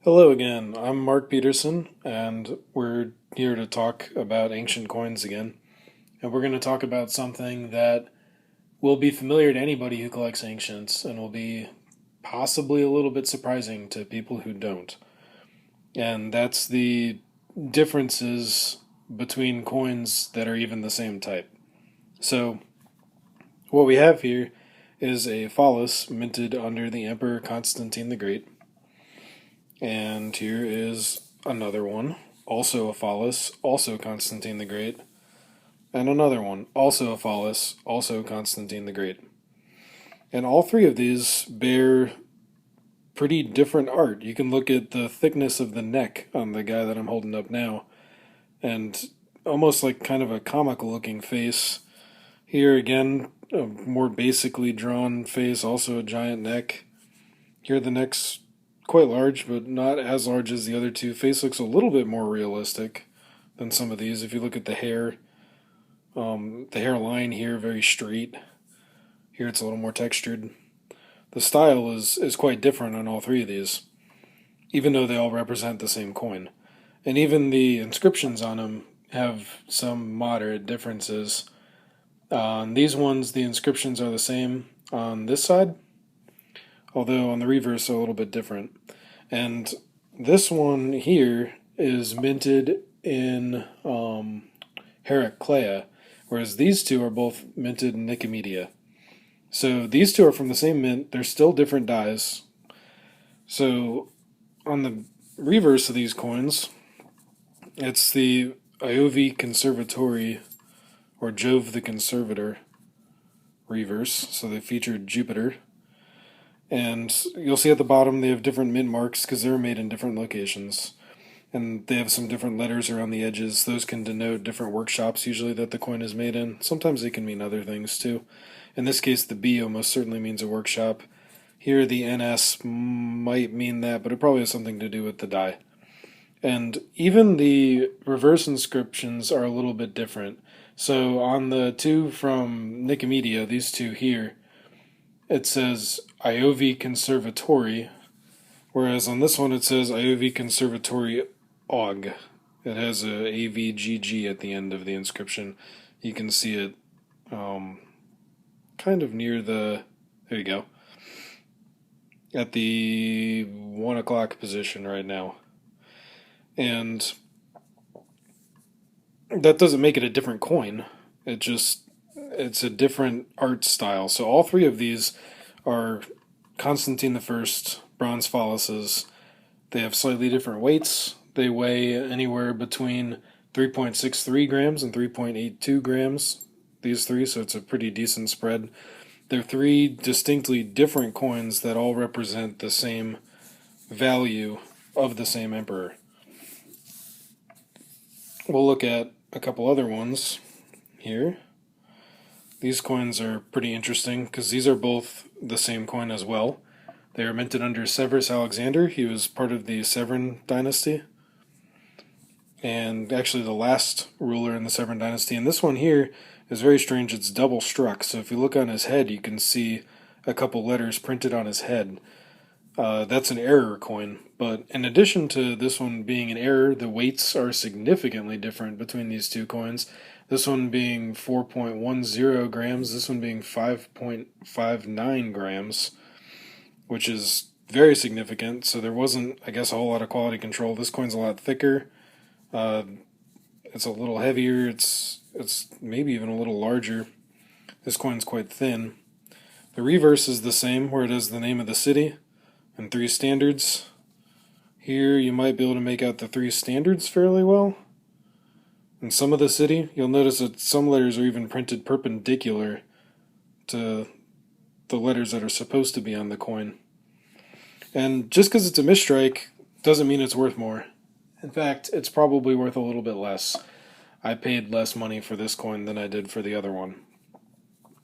Hello again. I'm Mark Peterson, and we're here to talk about ancient coins again. And we're going to talk about something that will be familiar to anybody who collects ancients and will be possibly a little bit surprising to people who don't. And that's the differences between coins that are even the same type. So, what we have here is a phallus minted under the Emperor Constantine the Great. And here is another one, also a phallus, also Constantine the Great. And another one, also a phallus, also Constantine the Great. And all three of these bear pretty different art. You can look at the thickness of the neck on the guy that I'm holding up now, and almost like kind of a comical looking face. Here again, a more basically drawn face, also a giant neck. Here the neck's quite large, but not as large as the other two. Face looks a little bit more realistic than some of these. If you look at the hairline here very straight. Here it's a little more textured. The style is quite different on all three of these, even though they all represent the same coin. And even the inscriptions on them have some moderate differences. On these ones, the inscriptions are the same on this side, although on the reverse they're a little bit different. And this one here is minted in Heraclea, whereas these two are both minted in Nicomedia. So these two are from the same mint. They're still different dies. So on the reverse of these coins, it's the Iovi Conservatori or Jove the Conservator reverse. So they featured Jupiter. And you'll see at the bottom they have different mint marks because they're made in different locations. And they have some different letters around the edges. Those can denote different workshops usually that the coin is made in. Sometimes they can mean other things too. In this case, the B almost certainly means a workshop. Here, the NS might mean that, but it probably has something to do with the die. And even the reverse inscriptions are a little bit different. So on the two from Nicomedia, these two here, it says Iovi Conservatori, whereas on this one it says Iovi Conservatori Og. It has a AVGG at the end of the inscription. You can see it kind of near the. There you go. At the 1 o'clock position right now. And that doesn't make it a different coin. It's a different art style. So all three of these are Constantine the First bronze phalluses. They have slightly different weights. They weigh anywhere between 3.63 grams and 3.82 grams, these three, so it's a pretty decent spread. They're three distinctly different coins that all represent the same value of the same emperor. We'll look at a couple other ones here. These coins are pretty interesting because these are both the same coin as well. They are minted under Severus Alexander. He was part of the Severan dynasty, and actually the last ruler in the Severan dynasty. And this one here is very strange. It's double struck. So if you look on his head, you can see a couple letters printed on his head. That's an error coin. But in addition to this one being an error, the weights are significantly different between these two coins. This one being 4.10 grams, this one being 5.59 grams, which is very significant. So there wasn't, I guess, a whole lot of quality control. This coin's a lot thicker. It's a little heavier. It's maybe even a little larger. This coin's quite thin. The reverse is the same, where it has the name of the city and three standards. Here you might be able to make out the three standards fairly well. In some of the city, you'll notice that some letters are even printed perpendicular to the letters that are supposed to be on the coin. And just because it's a misstrike doesn't mean it's worth more. In fact, it's probably worth a little bit less. I paid less money for this coin than I did for the other one.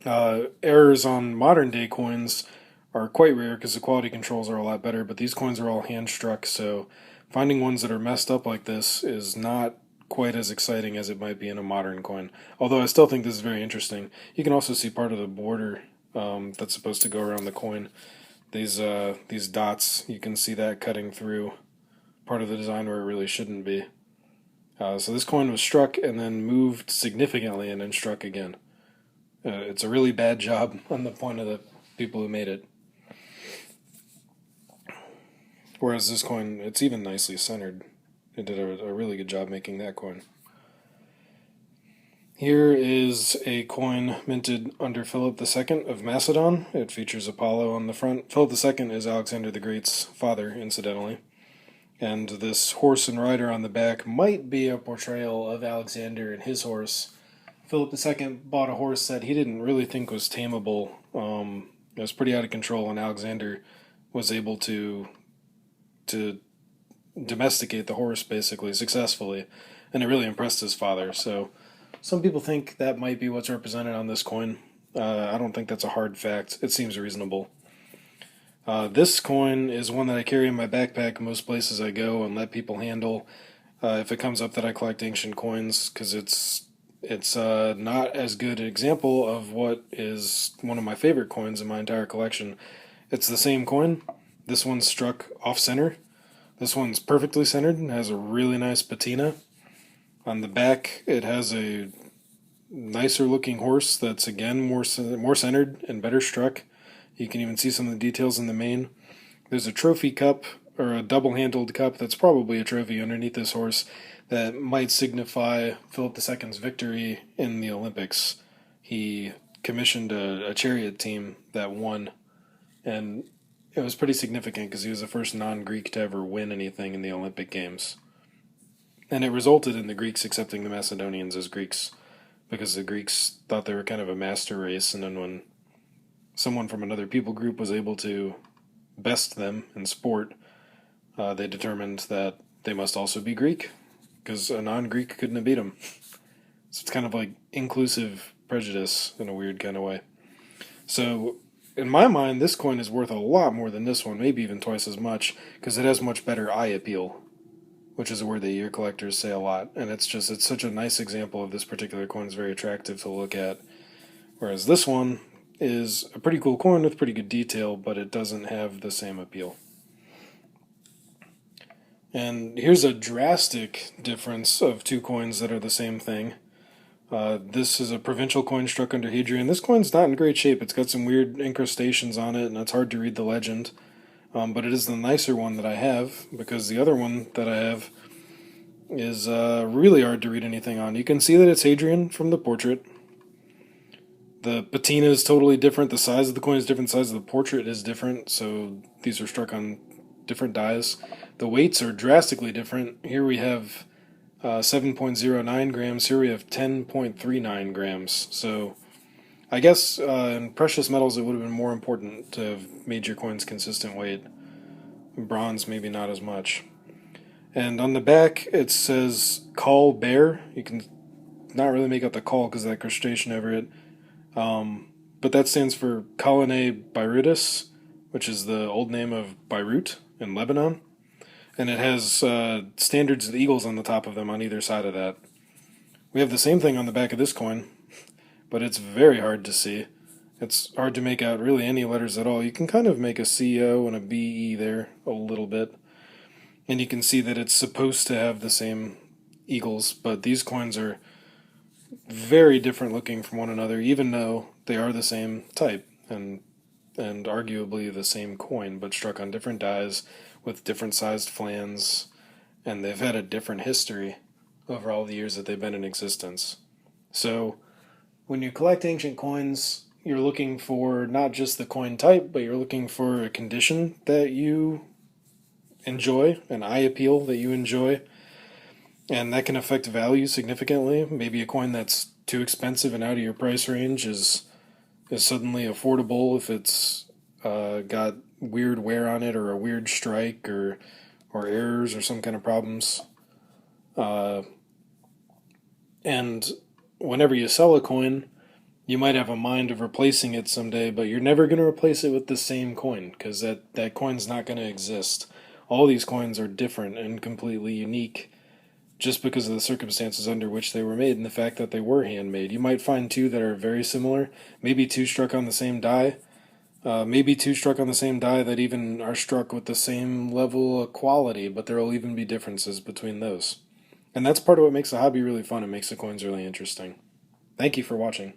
Errors on modern day coins are quite rare because the quality controls are a lot better, but these coins are all hand struck, so finding ones that are messed up like this is not quite as exciting as it might be in a modern coin. Although I still think this is very interesting. You can also see part of the border that's supposed to go around the coin. These dots, you can see that cutting through. part of the design where it really shouldn't be. So this coin was struck and then moved significantly and then struck again. It's a really bad job on the point of the people who made it. Whereas this coin, it's even nicely centered. It did a really good job making that coin. Here is a coin minted under Philip II of Macedon. It features Apollo on the front. Philip II is Alexander the Great's father, incidentally. And this horse and rider on the back might be a portrayal of Alexander and his horse. Philip II bought a horse that he didn't really think was tameable. It was pretty out of control, and Alexander was able to domesticate the horse basically successfully, and it really impressed his father. So some people think that might be what's represented on this coin. I don't think that's a hard fact. It seems reasonable. This coin is one that I carry in my backpack most places I go and let people handle if it comes up that I collect ancient coins, because it's not as good an example of what is one of my favorite coins in my entire collection. It's the same coin. This one's struck off-center. This one's perfectly centered and has a really nice patina. On the back, it has a nicer looking horse that's again more centered and better struck. You can even see some of the details in the mane. There's a trophy cup, or a double-handled cup that's probably a trophy underneath this horse that might signify Philip II's victory in the Olympics. He commissioned a chariot team that won, and it was pretty significant because he was the first non-Greek to ever win anything in the Olympic Games. And it resulted in the Greeks accepting the Macedonians as Greeks, because the Greeks thought they were kind of a master race, and then when someone from another people group was able to best them in sport, they determined that they must also be Greek, because a non-Greek couldn't have beat them. So it's kind of like inclusive prejudice in a weird kind of way. So in my mind, this coin is worth a lot more than this one, maybe even twice as much, because it has much better eye appeal, which is a word that ear collectors say a lot. And it's such a nice example of this particular coin. It's very attractive to look at. Whereas this one is a pretty cool coin with pretty good detail, but it doesn't have the same appeal. And here's a drastic difference of two coins that are the same thing. This is a provincial coin struck under Hadrian. This coin's not in great shape. It's got some weird incrustations on it, and it's hard to read the legend. But it is the nicer one that I have, because the other one that I have is really hard to read anything on. You can see that it's Hadrian from the portrait. The patina is totally different. The size of the coin is different. The size of the portrait is different. So these are struck on different dies. The weights are drastically different. Here we have 7.09 grams. Here we have 10.39 grams. So I guess in precious metals it would have been more important to have made your coins consistent weight. Bronze maybe not as much. And on the back it says call bear. You can not really make out the call because of that crustacean over it. But that stands for Colonne Beirutis, which is the old name of Beirut in Lebanon. And it has standards of the eagles on the top of them on either side of that. We have the same thing on the back of this coin, but it's very hard to see. It's hard to make out really any letters at all. You can kind of make a CO and a BE there a little bit. And you can see that it's supposed to have the same eagles, but these coins are very different looking from one another, even though they are the same type and arguably the same coin, but struck on different dies with different sized flans, and they've had a different history over all the years that they've been in existence. So when you collect ancient coins, you're looking for not just the coin type, but you're looking for a condition that you enjoy, an eye appeal that you enjoy, and that can affect value significantly. Maybe a coin that's too expensive and out of your price range is suddenly affordable if it's got weird wear on it or a weird strike or errors or some kind of problems. And whenever you sell a coin, you might have a mind of replacing it someday, but you're never going to replace it with the same coin, because that coin's not going to exist. All these coins are different and completely unique just because of the circumstances under which they were made and the fact that they were handmade. You might find two that are very similar, maybe two struck on the same die, Maybe two struck on the same die that even are struck with the same level of quality, but there will even be differences between those. And that's part of what makes the hobby really fun. It makes the coins really interesting. Thank you for watching.